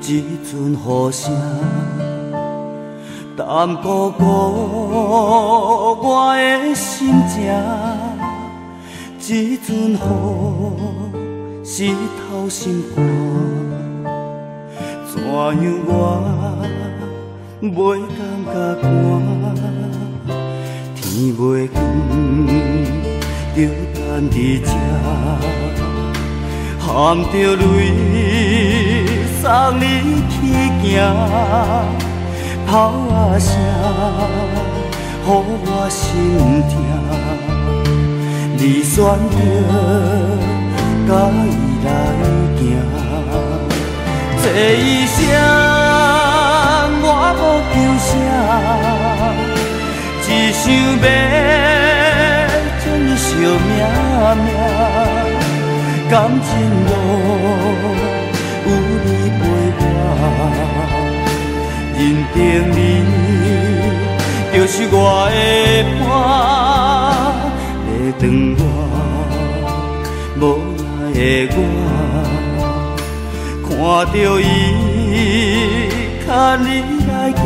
一阵雨声，淡薄薄我的心情。一阵雨湿透心肝，怎样我袂感觉寒？天袂光，就等伫这，含着泪。送你去行，炮仔声，予我心痛。你选择甲伊来行，这一生我无求啥，只想要将你惜命命，感情路。有你陪我，认定你就是我的伴，会当我无奈的我，看着伊牵你来行，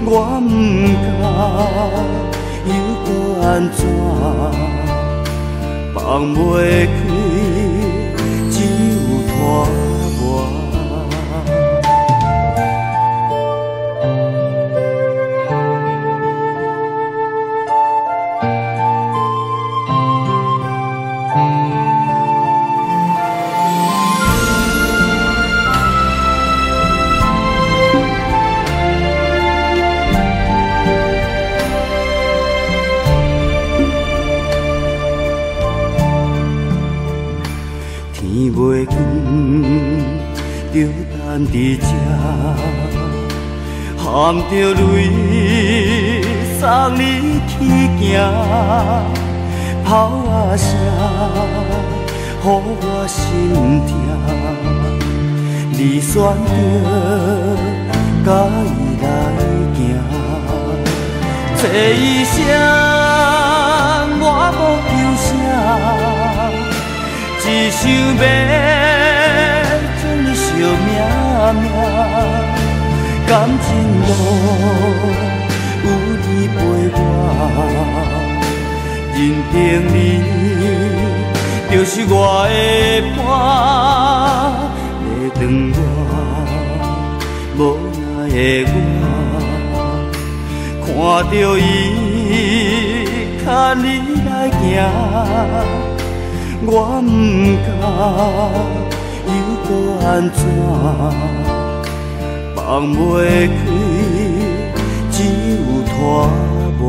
我不知又搁安怎放袂开。拖磨。天袂光，就等伫这，含着泪送你去行，炮仔声，予我心痛。你选择甲伊来行，这一生我无求啥。只想要将你惜命命，感情路有你陪我，认定你就是我的伴，会当我无奈的我，看着伊牵你来行。我不知又搁安怎，放袂开，只有拖磨。